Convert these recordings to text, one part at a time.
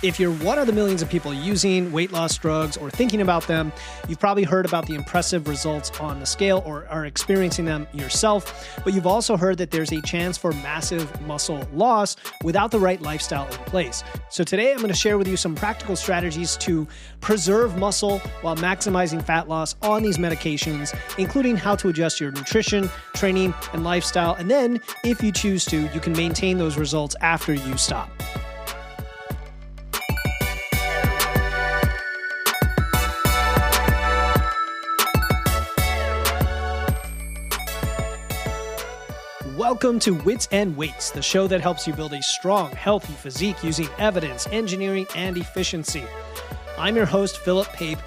If you're one of the millions of people using weight loss drugs or thinking about them, you've probably heard about the impressive results on the scale or are experiencing them yourself, but you've also heard that there's a chance for massive muscle loss without the right lifestyle in place. So today I'm going to share with you some practical strategies to preserve muscle while maximizing fat loss on these medications, including how to adjust your nutrition, training, and lifestyle. And then, if you choose to, you can maintain those results after you stop. Welcome to Wits and Weights, the show that helps you build a strong, healthy physique using evidence, engineering, and efficiency. I'm your host, Philip Pape,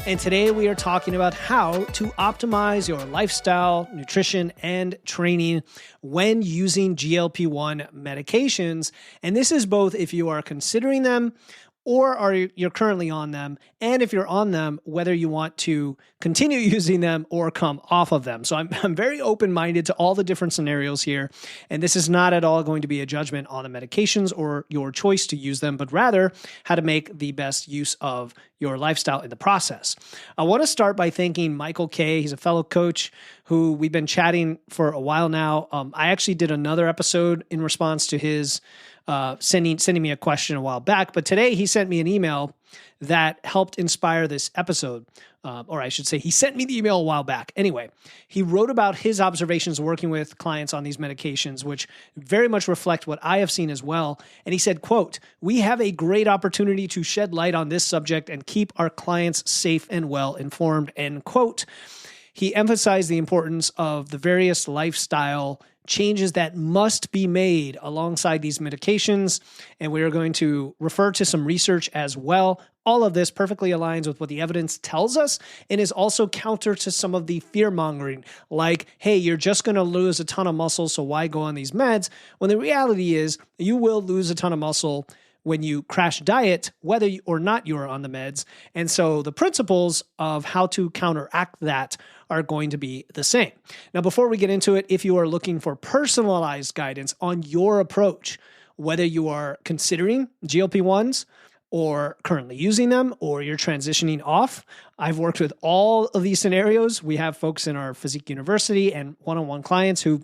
and today we are talking about how to optimize your lifestyle, nutrition, and training when using GLP-1 medications. And this is both if you are considering them or you're currently on them, and if you're on them, whether you want to continue using them or come off of them. So I'm very open-minded to all the different scenarios here, and this is not at all going to be a judgment on the medications or your choice to use them, but rather how to make the best use of your lifestyle in the process. I want to start by thanking Michael K. He's a fellow coach who we've been chatting for a while now. I actually did another episode in response to his sending me a question a while back, but today he sent me an email that helped inspire this episode. Or I should say, he sent me the email a while back. Anyway, he wrote about his observations working with clients on these medications, which very much reflect what I have seen as well. And he said, quote, "We have a great opportunity to shed light on this subject and keep our clients safe and well informed," end quote. He emphasized the importance of the various lifestyle changes that must be made alongside these medications, and we are going to refer to some research as well. All of this perfectly aligns with what the evidence tells us and is also counter to some of the fear-mongering, like, hey, you're just going to lose a ton of muscle, so why go on these meds? When the reality is you will lose a ton of muscle when you crash diet, whether or not you're on the meds. And so the principles of how to counteract that are going to be the same. Now, before we get into it, if you are looking for personalized guidance on your approach, whether you are considering GLP-1s or currently using them, or you're transitioning off, I've worked with all of these scenarios. We have folks in our Physique University and one-on-one clients who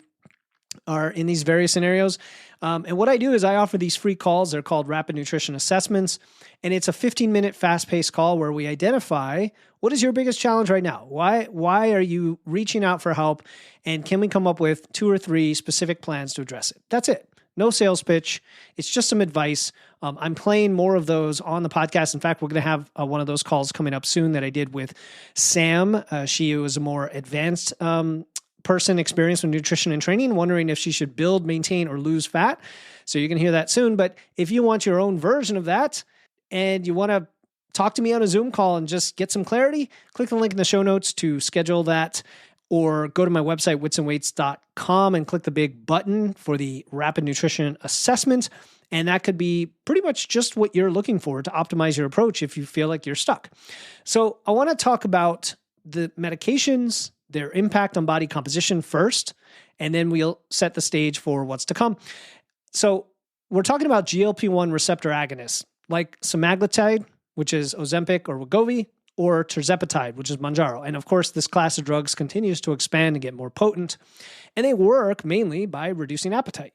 are in these various scenarios. And what I do is I offer these free calls. They're called rapid nutrition assessments. And it's a 15-minute fast-paced call where we identify what is your biggest challenge right now? Why are you reaching out for help? And can we come up with 2 or 3 specific plans to address it? That's it. No sales pitch. It's just some advice. I'm playing more of those on the podcast. In fact, we're going to have one of those calls coming up soon that I did with Sam. She was a more advanced person experienced with nutrition and training, wondering if she should build, maintain, or lose fat. So you can hear that soon. But if you want your own version of that and you want to talk to me on a Zoom call and just get some clarity, click the link in the show notes to schedule that, or go to my website, witsandweights.com, and click the big button for the rapid nutrition assessment. And that could be pretty much just what you're looking for to optimize your approach if you feel like you're stuck. So I want to talk about the medications, their impact on body composition first, and then we'll set the stage for what's to come. So we're talking about GLP-1 receptor agonists like semaglutide, which is Ozempic or Wegovy, or tirzepatide, which is Mounjaro. And of course, this class of drugs continues to expand and get more potent, and they work mainly by reducing appetite.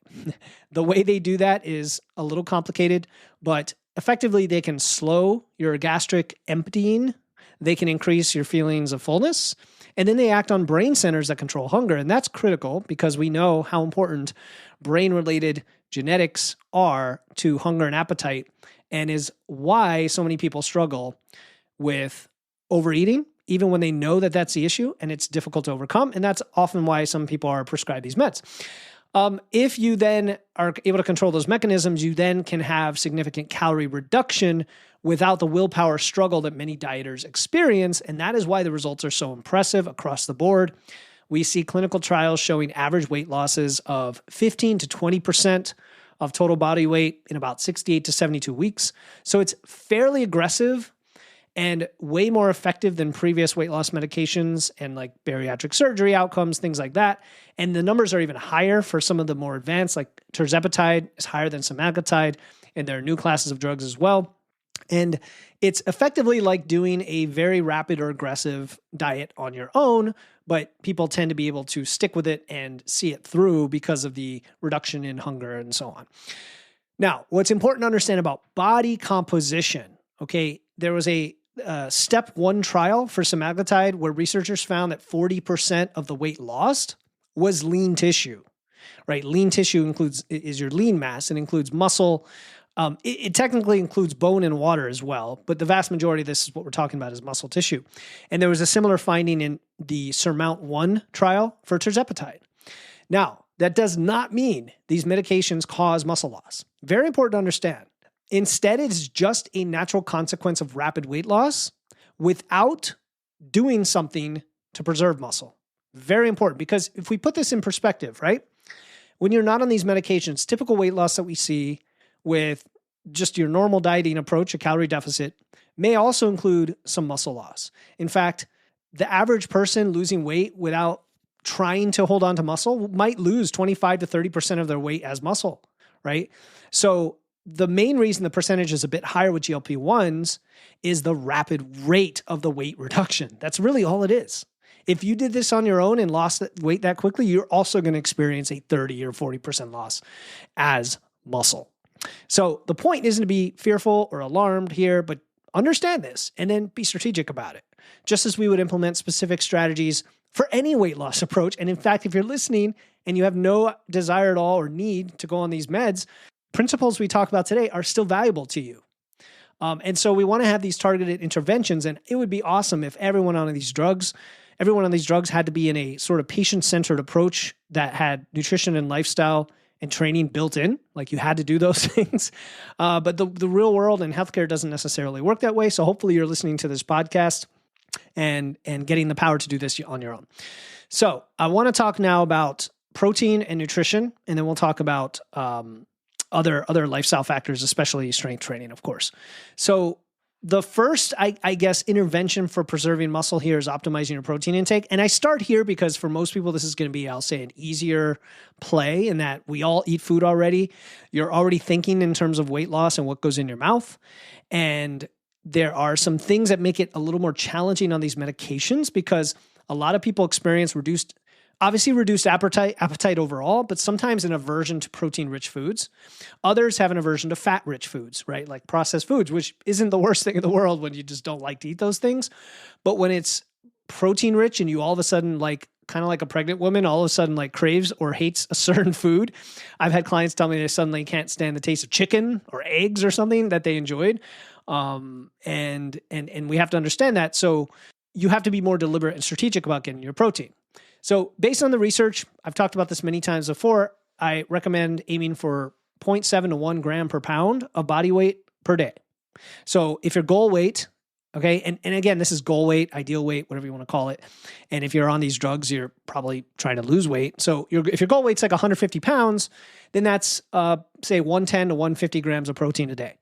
The way they do that is a little complicated, but effectively they can slow your gastric emptying, they can increase your feelings of fullness, and then they act on brain centers that control hunger. And that's critical because we know how important brain-related genetics are to hunger and appetite, and is why so many people struggle with overeating, even when they know that that's the issue and it's difficult to overcome. And that's often why some people are prescribed these meds. If you then are able to control those mechanisms, you then can have significant calorie reduction without the willpower struggle that many dieters experience. And that is why the results are so impressive across the board. We see clinical trials showing average weight losses of 15 to 20% of total body weight in about 68 to 72 weeks. So it's fairly aggressive and way more effective than previous weight loss medications and like bariatric surgery outcomes, things like that. And the numbers are even higher for some of the more advanced, like tirzepatide is higher than semaglutide, and there are new classes of drugs as well. And it's effectively like doing a very rapid or aggressive diet on your own, but people tend to be able to stick with it and see it through because of the reduction in hunger and so on. Now, what's important to understand about body composition, okay, there was a step 1 trial for semaglutide where researchers found that 40% of the weight lost was lean tissue, right? Lean tissue is your lean mass. It includes muscle. It technically includes bone and water as well, but the vast majority of this is what we're talking about is muscle tissue. And there was a similar finding in the SURMOUNT-1 trial for tirzepatide. Now, that does not mean these medications cause muscle loss. Very important to understand. Instead, it's just a natural consequence of rapid weight loss without doing something to preserve muscle. Very important, because if we put this in perspective, right? When you're not on these medications, typical weight loss that we see with just your normal dieting approach, a calorie deficit, may also include some muscle loss. In fact, the average person losing weight without trying to hold on to muscle might lose 25 to 30% of their weight as muscle, right? So the main reason the percentage is a bit higher with GLP-1s is the rapid rate of the weight reduction. That's really all it is. If you did this on your own and lost weight that quickly, you're also going to experience a 30 or 40% loss as muscle. So the point isn't to be fearful or alarmed here, but understand this and then be strategic about it. Just as we would implement specific strategies for any weight loss approach. And in fact, if you're listening and you have no desire at all or need to go on these meds, principles we talk about today are still valuable to you. And so we want to have these targeted interventions, and it would be awesome if everyone on these drugs had to be in a sort of patient-centered approach that had nutrition and lifestyle and training built in, like you had to do those things. But the real world and healthcare doesn't necessarily work that way. So hopefully you're listening to this podcast and getting the power to do this on your own. So I want to talk now about protein and nutrition, and then we'll talk about other lifestyle factors, especially strength training, of course. So the first, I guess, intervention for preserving muscle here is optimizing your protein intake. And I start here because for most people, this is going to be, I'll say, an easier play in that we all eat food already. You're already thinking in terms of weight loss and what goes in your mouth. And there are some things that make it a little more challenging on these medications because a lot of people experience reduced appetite overall, but sometimes an aversion to protein-rich foods. Others have an aversion to fat-rich foods, right? Like processed foods, which isn't the worst thing in the world when you just don't like to eat those things. But when it's protein-rich and you all of a sudden, like kind of like a pregnant woman, all of a sudden like craves or hates a certain food. I've had clients tell me they suddenly can't stand the taste of chicken or eggs or something that they enjoyed. And we have to understand that. So you have to be more deliberate and strategic about getting your protein. So based on the research, I've talked about this many times before, I recommend aiming for 0.7 to 1 gram per pound of body weight per day. So if your goal weight, okay, and again, this is goal weight, ideal weight, whatever you want to call it. And if you're on these drugs, you're probably trying to lose weight. So if your goal weight's like 150 pounds, then that's, say, 110 to 150 grams of protein a day.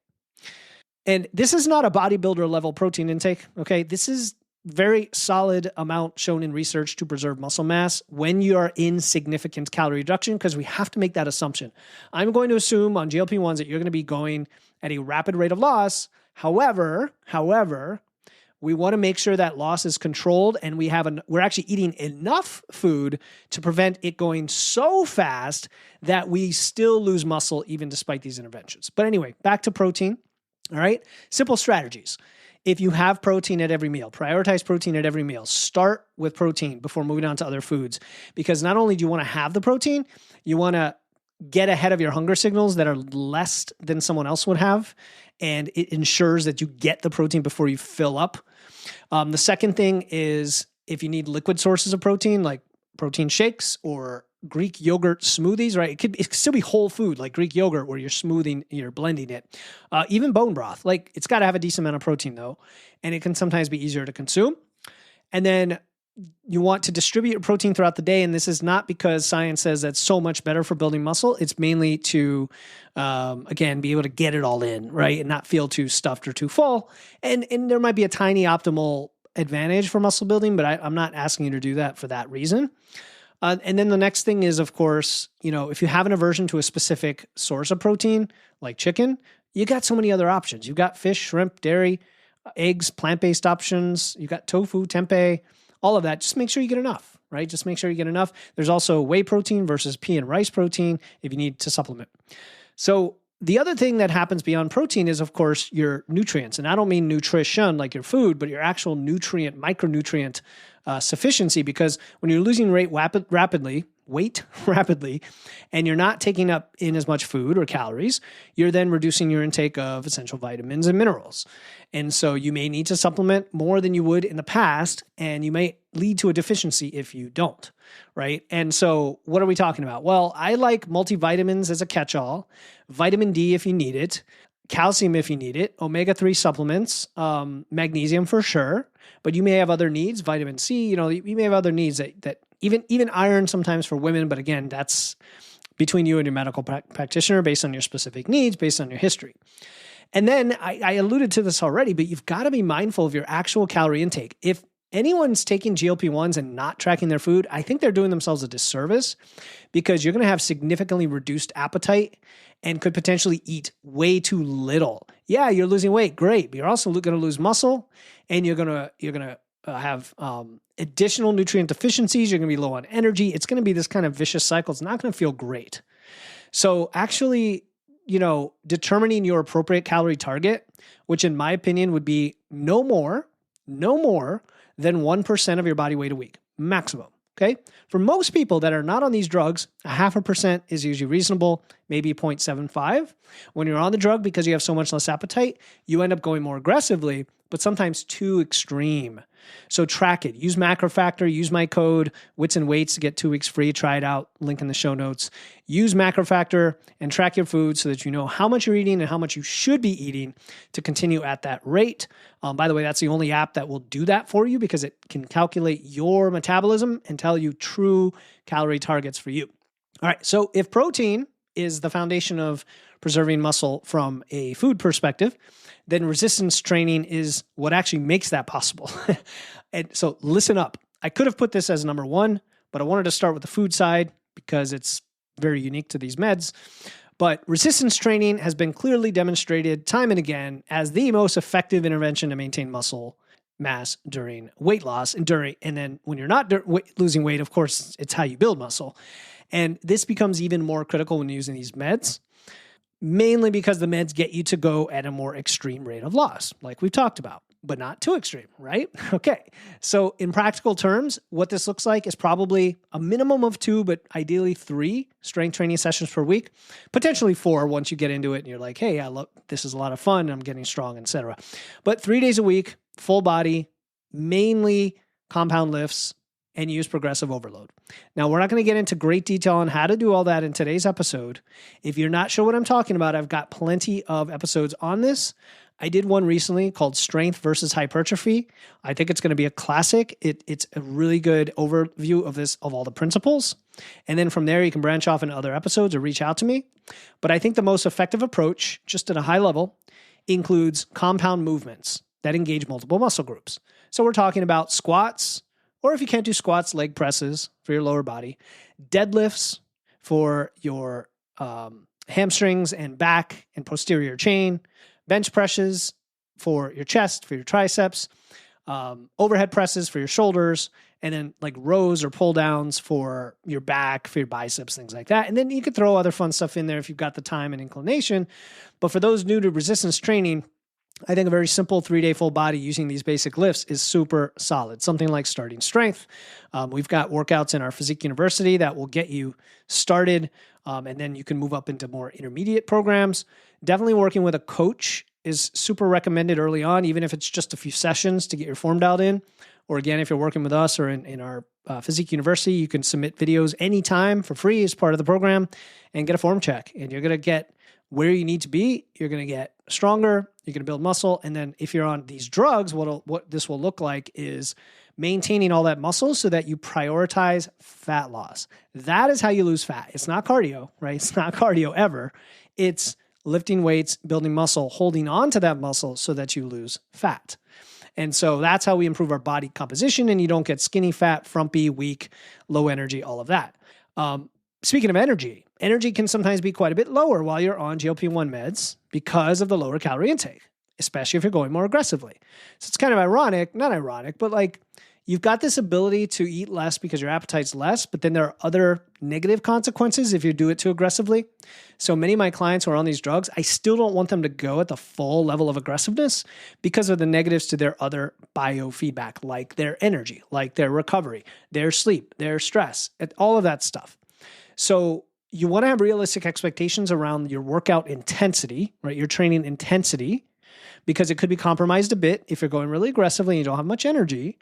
And this is not a bodybuilder level protein intake, okay? This is very solid amount shown in research to preserve muscle mass when you are in significant calorie reduction, because we have to make that assumption. I'm going to assume on GLP-1s that you're going to be going at a rapid rate of loss. However, we want to make sure that loss is controlled and we're actually eating enough food to prevent it going so fast that we still lose muscle even despite these interventions. But anyway, back to protein. All right. Simple strategies. If you have protein at every meal, prioritize protein at every meal. Start with protein before moving on to other foods, because not only do you want to have the protein, you want to get ahead of your hunger signals that are less than someone else would have, and it ensures that you get the protein before you fill up. The second thing is if you need liquid sources of protein, like protein shakes or Greek yogurt smoothies, right? It could still be whole food like Greek yogurt where you're blending it. Even bone broth, like it's got to have a decent amount of protein though, and it can sometimes be easier to consume. And then you want to distribute your protein throughout the day. And this is not because science says that's so much better for building muscle. It's mainly to, again, be able to get it all in, right? And not feel too stuffed or too full. And there might be a tiny optimal advantage for muscle building, but I'm not asking you to do that for that reason. And then the next thing is, of course, if you have an aversion to a specific source of protein, like chicken, you got so many other options. You've got fish, shrimp, dairy, eggs, plant-based options. You've got tofu, tempeh, all of that. Just make sure you get enough, right? Just make sure you get enough. There's also whey protein versus pea and rice protein if you need to supplement. So the other thing that happens beyond protein is, of course, your nutrients. And I don't mean nutrition like your food, but your actual nutrient, micronutrient sufficiency, because when you're losing weight rapidly, and you're not taking up in as much food or calories, you're then reducing your intake of essential vitamins and minerals. And so you may need to supplement more than you would in the past, and you may lead to a deficiency if you don't, right? And so what are we talking about? Well, I like multivitamins as a catch-all, vitamin D if you need it, calcium if you need it, omega-3 supplements, magnesium for sure, but you may have other needs, vitamin C, you may have other needs that even iron sometimes for women, but again, that's between you and your medical practitioner based on your specific needs, based on your history. And then I alluded to this already, but you've got to be mindful of your actual calorie intake. If anyone's taking GLP-1s and not tracking their food, I think they're doing themselves a disservice, because you're going to have significantly reduced appetite and could potentially eat way too little. Yeah, you're losing weight, great, but you're also going to lose muscle, and you're going to have additional nutrient deficiencies. You're going to be low on energy. It's going to be this kind of vicious cycle. It's not going to feel great. So actually, determining your appropriate calorie target, which in my opinion would be no more than 1% of your body weight a week, maximum. Okay. For most people that are not on these drugs, 0.5% is usually reasonable, maybe 0.75. When you're on the drug, because you have so much less appetite, you end up going more aggressively, but sometimes too extreme. So track it. Use MacroFactor. Use my code Wits and Weights to get 2 weeks free. Try it out. Link in the show notes. Use MacroFactor and track your food so that you know how much you're eating and how much you should be eating to continue at that rate. By the way, that's the only app that will do that for you, because it can calculate your metabolism and tell you true calorie targets for you. All right. So if protein is the foundation of preserving muscle from a food perspective, then resistance training is what actually makes that possible. And so listen up. I could have put this as number one, but I wanted to start with the food side because it's very unique to these meds. But resistance training has been clearly demonstrated time and again as the most effective intervention to maintain muscle mass during weight loss. And then when you're not losing weight, of course, it's how you build muscle. And this becomes even more critical when using these meds, mainly because the meds get you to go at a more extreme rate of loss, like we've talked about, but not too extreme, right? Okay. So in practical terms, what this looks like is probably a minimum of 2, but ideally 3 strength training sessions per week, potentially 4 once you get into it and you're like, hey, this is a lot of fun, I'm getting strong, etc. But 3 days a week, full body, mainly compound lifts, and use progressive overload. Now, we're not going to get into great detail on how to do all that in today's episode. If you're not sure what I'm talking about, I've got plenty of episodes on this. I did one recently called Strength versus Hypertrophy. I think it's going to be a classic. It's a really good overview of all the principles. And then from there, you can branch off into other episodes or reach out to me. But I think the most effective approach, just at a high level, includes compound movements that engage multiple muscle groups. So we're talking about squats, or if you can't do squats, leg presses for your lower body, deadlifts for your hamstrings and back and posterior chain, bench presses for your chest, for your triceps, overhead presses for your shoulders, and then like rows or pull downs for your back, for your biceps, things like that. And then you could throw other fun stuff in there if you've got the time and inclination. But for those new to resistance training, I think a very simple 3-day full body using these basic lifts is super solid. Something like starting strength. We've got workouts in our Physique University that will get you started, and then you can move up into more intermediate programs. Definitely working with a coach is super recommended early on, even if it's just a few sessions to get your form dialed in. Or again, if you're working with us or in our Physique University, you can submit videos anytime for free as part of the program and get a form check. And you're going to get where you need to be. You're going to get stronger. You're going to build muscle. And then if you're on these drugs, what this will look like is maintaining all that muscle so that you prioritize fat loss. That is how you lose fat. It's not cardio, right? It's not cardio ever. It's lifting weights, building muscle, holding on to that muscle so that you lose fat. And so that's how we improve our body composition, and you don't get skinny, fat, frumpy, weak, low energy, all of that. speaking of energy, energy can sometimes be quite a bit lower while you're on GLP-1 meds because of the lower calorie intake, especially if you're going more aggressively. So it's kind of ironic, not ironic, but like you've got this ability to eat less because your appetite's less, but then there are other negative consequences if you do it too aggressively. So many of my clients who are on these drugs, I still don't want them to go at the full level of aggressiveness because of the negatives to their other biofeedback, like their energy, like their recovery, their sleep, their stress, and all of that stuff. So you want to have realistic expectations around your workout intensity, right? Your training intensity, because it could be compromised a bit if you're going really aggressively and you don't have much energy.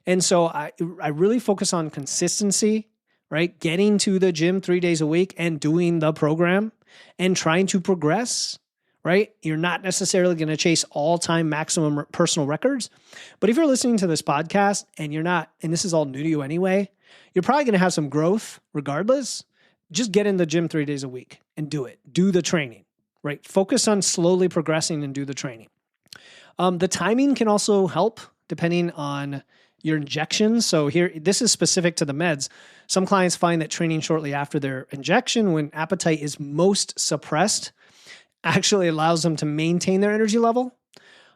And so I really focus on consistency, right? Getting to the gym 3 days a week and doing the program and trying to progress, right? You're not necessarily going to chase all-time maximum personal records. But if you're listening to this podcast and you're not, and this is all new to you anyway, you're probably going to have some growth regardless. Just get in the gym 3 days a week and do it. Do the training, right? Focus on slowly progressing and do the training. The timing can also help depending on your injections. So here, this is specific to the meds. Some clients find that training shortly after their injection, when appetite is most suppressed, actually allows them to maintain their energy level.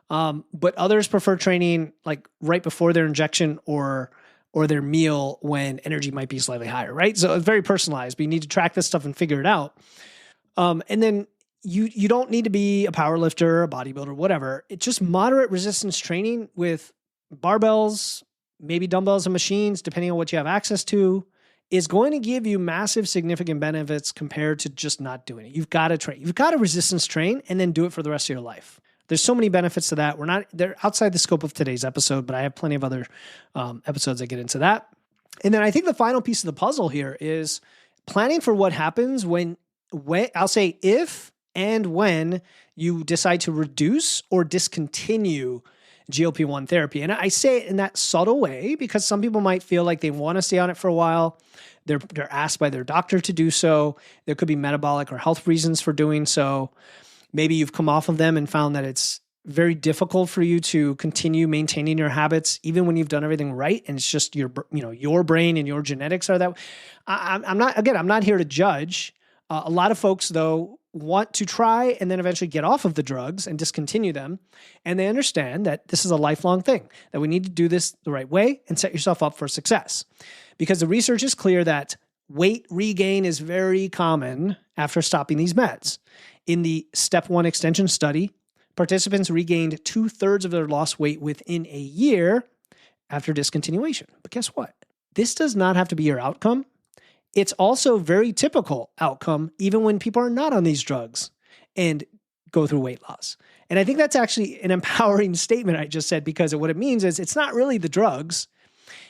But others prefer training like right before their injection or their meal when energy might be slightly higher, right? So it's very personalized, but you need to track this stuff and figure it out. And then you don't need to be a power lifter, a bodybuilder, whatever. It's just moderate resistance training with barbells, maybe dumbbells and machines, depending on what you have access to, is going to give you massive, significant benefits compared to just not doing it. You've got to train. You've got to resistance train and then do it for the rest of your life. There's so many benefits to that. They're outside the scope of today's episode, but I have plenty of other episodes that get into that. And then I think the final piece of the puzzle here is planning for what happens when I'll say if and when you decide to reduce or discontinue GLP-1 therapy. And I say it in that subtle way because some people might feel like they want to stay on it for a while. They're asked by their doctor to do so. There could be metabolic or health reasons for doing so. Maybe you've come off of them and found that it's very difficult for you to continue maintaining your habits, even when you've done everything right. And it's just your brain and your genetics are that. I'm not here to judge. A lot of folks, though, want to try and then eventually get off of the drugs and discontinue them. And they understand that this is a lifelong thing, that we need to do this the right way and set yourself up for success. Because the research is clear that weight regain is very common after stopping these meds. In the Step 1 extension study, participants regained 2/3 of their lost weight within a year after discontinuation. But guess what? This does not have to be your outcome. It's also a very typical outcome, even when people are not on these drugs and go through weight loss. And I think that's actually an empowering statement I just said, because what it means is it's not really the drugs.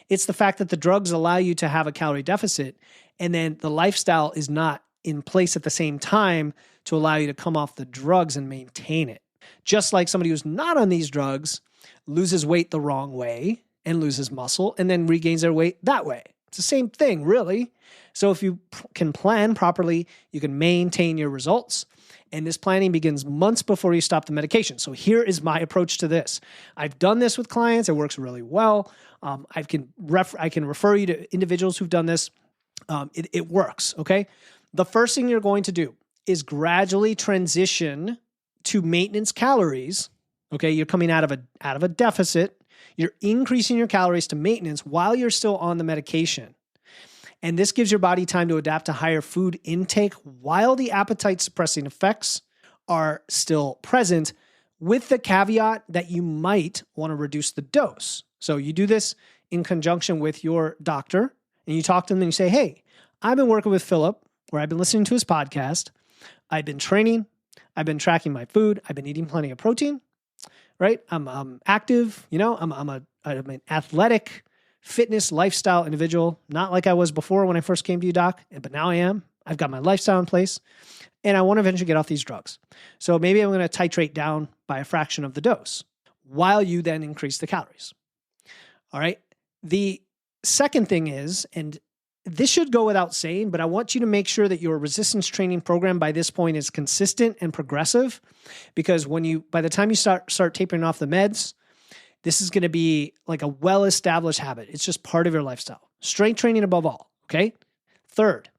It's the fact that the drugs allow you to have a calorie deficit, and then the lifestyle is not in place at the same time to allow you to come off the drugs and maintain it. Just like somebody who's not on these drugs loses weight the wrong way and loses muscle and then regains their weight that way. It's the same thing, really. So if you can plan properly, you can maintain your results. And this planning begins months before you stop the medication. So here is my approach to this. I've done this with clients. It works really well. I can refer you to individuals who've done this. It works, okay? The first thing you're going to do is gradually transition to maintenance calories. Okay, you're coming out of a deficit. You're increasing your calories to maintenance while you're still on the medication. And this gives your body time to adapt to higher food intake while the appetite-suppressing effects are still present, with the caveat that you might want to reduce the dose. So you do this in conjunction with your doctor, and you talk to them and you say, hey, I've been working with Philip, or I've been listening to his podcast. I've been training. I've been tracking my food. I've been eating plenty of protein, right? I'm active. I'm an athletic fitness lifestyle individual, not like I was before when I first came to you, doc, but now I am. I've got my lifestyle in place, and I want to eventually get off these drugs. So maybe I'm going to titrate down by a fraction of the dose while you then increase the calories. All right. The second thing is, and this should go without saying, but I want you to make sure that your resistance training program by this point is consistent and progressive, because by the time you start tapering off the meds, this is going to be like a well-established habit. It's just part of your lifestyle. Strength training above all, okay? Third,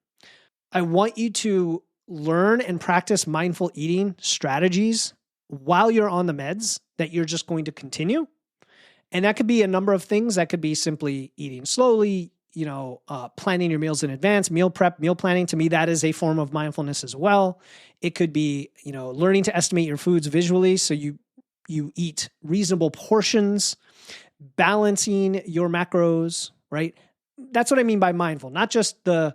I want you to learn and practice mindful eating strategies while you're on the meds that you're just going to continue. And that could be a number of things. That could be simply eating slowly, planning your meals in advance, meal prep, meal planning. To me, that is a form of mindfulness as well. It could be, learning to estimate your foods visually so you eat reasonable portions, balancing your macros, right? That's what I mean by mindful, not just the,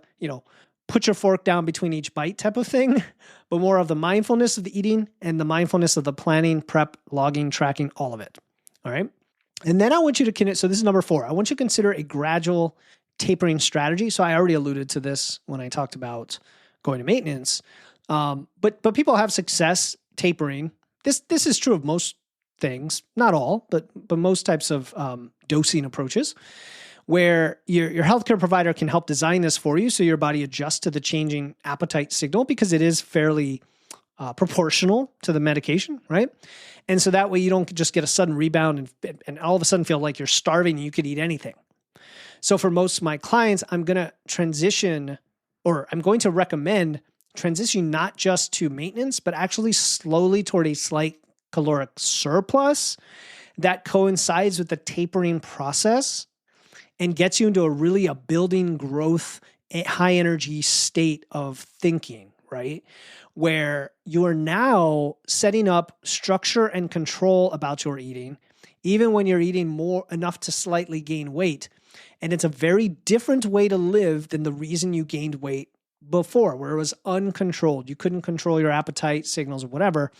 put your fork down between each bite type of thing, but more of the mindfulness of the eating and the mindfulness of the planning, prep, logging, tracking, all of it. All right. And then I want you to, so this is number 4. I want you to consider a gradual tapering strategy. So I already alluded to this when I talked about going to maintenance. But people have success tapering. This is true of most things, not all, but most types of dosing approaches, where your healthcare provider can help design this for you so your body adjusts to the changing appetite signal, because it is fairly proportional to the medication, right? And so that way you don't just get a sudden rebound and all of a sudden feel like you're starving and you could eat anything. So for most of my clients, I'm going to recommend transitioning not just to maintenance, but actually slowly toward a slight caloric surplus that coincides with the tapering process and gets you into a building growth, high energy state of thinking, right? Where you are now setting up structure and control about your eating, even when you're eating more enough to slightly gain weight. And it's a very different way to live than the reason you gained weight before, where it was uncontrolled. You couldn't control your appetite signals or whatever.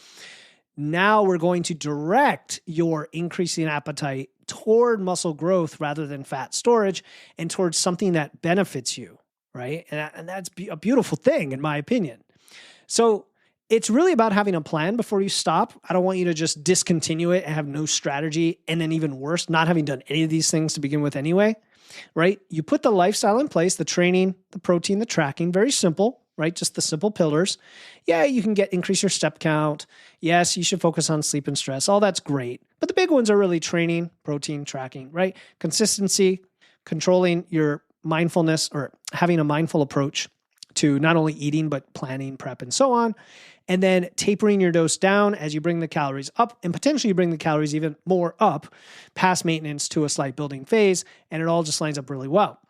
Now we're going to direct your increasing appetite toward muscle growth rather than fat storage and towards something that benefits you, right? And that's a beautiful thing, in my opinion. So it's really about having a plan before you stop. I don't want you to just discontinue it and have no strategy, and then even worse, not having done any of these things to begin with anyway, right? You put the lifestyle in place, the training, the protein, the tracking, very simple, right? Just the simple pillars. Yeah, you can increase your step count. Yes, you should focus on sleep and stress. All that's great. But the big ones are really training, protein, tracking, right? Consistency, controlling your mindfulness, or having a mindful approach to not only eating, but planning, prep, and so on. And then tapering your dose down as you bring the calories up, and potentially bring the calories even more up past maintenance to a slight building phase. And it all just lines up really well.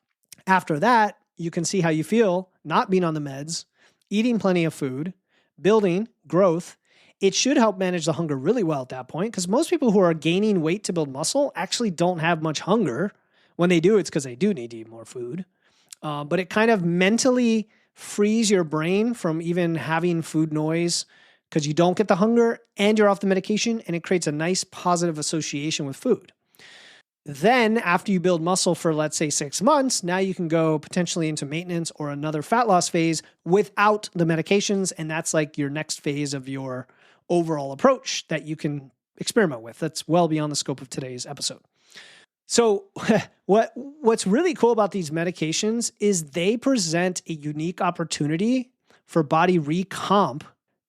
After that, you can see how you feel not being on the meds, eating plenty of food, building growth. It should help manage the hunger really well at that point, because most people who are gaining weight to build muscle actually don't have much hunger. When they do, it's because they do need to eat more food. But it kind of mentally frees your brain from even having food noise, because you don't get the hunger and you're off the medication, and it creates a nice positive association with food. Then after you build muscle for, let's say, 6 months, now you can go potentially into maintenance or another fat loss phase without the medications. And that's like your next phase of your overall approach that you can experiment with. That's well beyond the scope of today's episode. So what's really cool about these medications is they present a unique opportunity for body recomp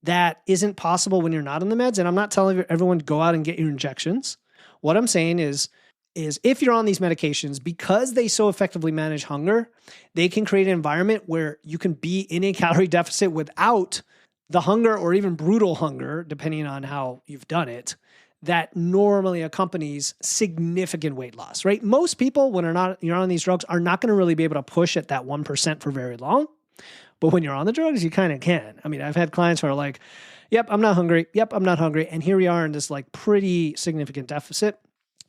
that isn't possible when you're not on the meds. And I'm not telling everyone to go out and get your injections. What I'm saying is if you're on these medications, because they so effectively manage hunger, they can create an environment where you can be in a calorie deficit without the hunger, or even brutal hunger, depending on how you've done it, that normally accompanies significant weight loss, right? Most people, when you're on these drugs, are not going to really be able to push at that 1% for very long. But when you're on the drugs, you kind of can. I mean, I've had clients who are like, yep, I'm not hungry. Yep, I'm not hungry. And here we are in this like pretty significant deficit.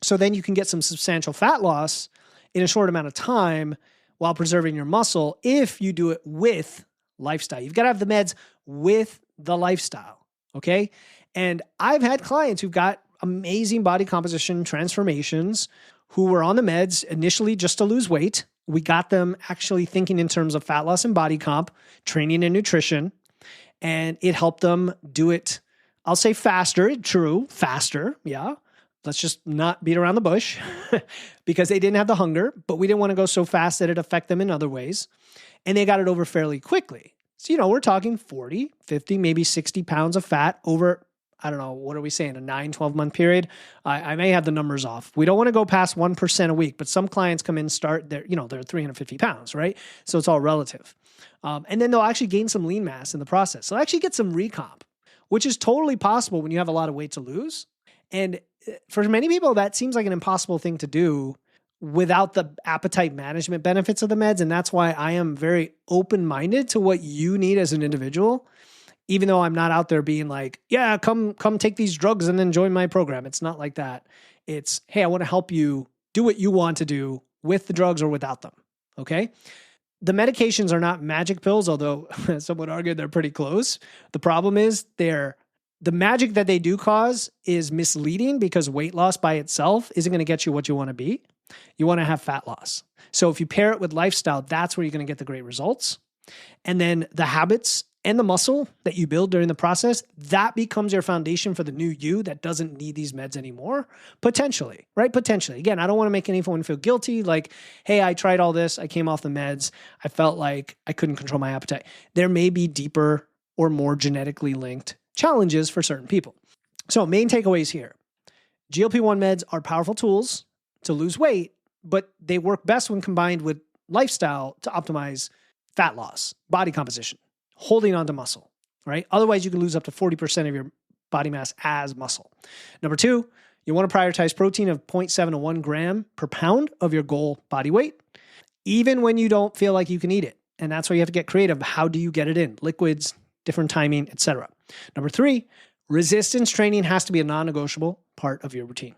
So then you can get some substantial fat loss in a short amount of time while preserving your muscle if you do it with lifestyle. You've got to have the meds with the lifestyle, okay? And I've had clients who've got amazing body composition transformations who were on the meds initially just to lose weight. We got them actually thinking in terms of fat loss and body comp, training and nutrition, and it helped them do it, I'll say faster, yeah. Let's just not beat around the bush because they didn't have the hunger, but we didn't want to go so fast that it affect them in other ways. And they got it over fairly quickly. So, we're talking 40, 50, maybe 60 pounds of fat over I don't know, what are we saying, a 9-12 month period? I may have the numbers off. We don't want to go past 1% a week, but some clients come in and start, they're 350 pounds, right? So it's all relative. And then they'll actually gain some lean mass in the process. So they'll actually get some recomp, which is totally possible when you have a lot of weight to lose. And for many people, that seems like an impossible thing to do without the appetite management benefits of the meds. And that's why I am very open-minded to what you need as an individual, even though I'm not out there being like, yeah, come take these drugs and then join my program. It's not like that. It's, hey, I want to help you do what you want to do with the drugs or without them. Okay. The medications are not magic pills, although some would argue they're pretty close. The problem is the magic that they do cause is misleading because weight loss by itself isn't going to get you what you want to be. You want to have fat loss. So if you pair it with lifestyle, that's where you're going to get the great results. And then the habits and the muscle that you build during the process, that becomes your foundation for the new you that doesn't need these meds anymore. Potentially, right? Potentially. Again, I don't want to make anyone feel guilty. Like, hey, I tried all this. I came off the meds. I felt like I couldn't control my appetite. There may be deeper or more genetically linked challenges for certain people. So main takeaways here. GLP-1 meds are powerful tools to lose weight, but they work best when combined with lifestyle to optimize fat loss, body composition, holding on to muscle, right? Otherwise, you can lose up to 40% of your body mass as muscle. Number 2, you want to prioritize protein of 0.7 to 1 gram per pound of your goal body weight, even when you don't feel like you can eat it. And that's why you have to get creative. How do you get it in? Liquids, different timing, etc. Number 3, resistance training has to be a non-negotiable part of your routine.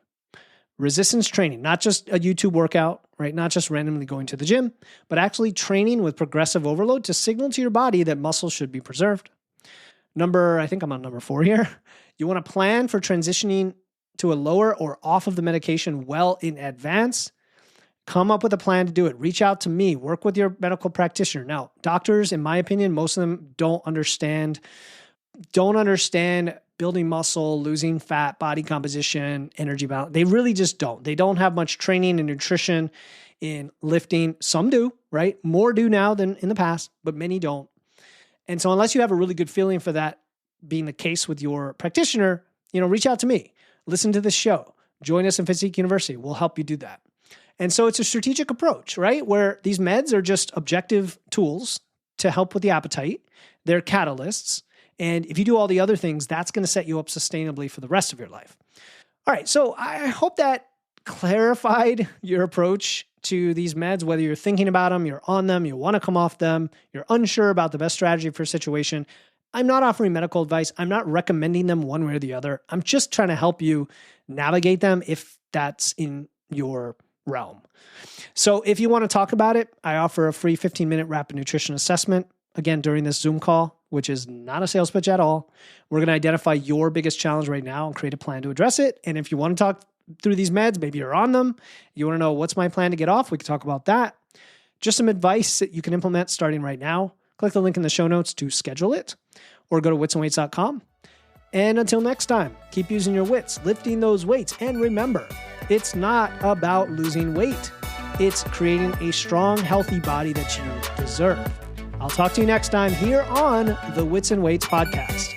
Resistance training, not just a YouTube workout, right? Not just randomly going to the gym, but actually training with progressive overload to signal to your body that muscle should be preserved. I think I'm on number 4 here. You want to plan for transitioning to a lower or off of the medication well in advance. Come up with a plan to do it. Reach out to me. Work with your medical practitioner. Now, doctors, in my opinion, most of them don't understand building muscle, losing fat, body composition, energy balance. They really just don't. They don't have much training in nutrition, in lifting. Some do, right? More do now than in the past, but many don't. And so unless you have a really good feeling for that being the case with your practitioner, reach out to me. Listen to this show. Join us in Physique University. We'll help you do that. And so it's a strategic approach, right? Where these meds are just objective tools to help with the appetite. They're catalysts. And if you do all the other things, that's going to set you up sustainably for the rest of your life. All right. So I hope that clarified your approach to these meds, whether you're thinking about them, you're on them, you want to come off them, you're unsure about the best strategy for a situation. I'm not offering medical advice. I'm not recommending them one way or the other. I'm just trying to help you navigate them if that's in your realm. So if you want to talk about it, I offer a free 15-minute rapid nutrition assessment. Again, during this Zoom call, which is not a sales pitch at all. We're going to identify your biggest challenge right now and create a plan to address it. And if you want to talk through these meds, maybe you're on them, you want to know what's my plan to get off, we can talk about that. Just some advice that you can implement starting right now. Click the link in the show notes to schedule it or go to witsandweights.com. And until next time, keep using your wits, lifting those weights. And remember, it's not about losing weight. It's creating a strong, healthy body that you deserve. I'll talk to you next time here on the Wits and Weights podcast.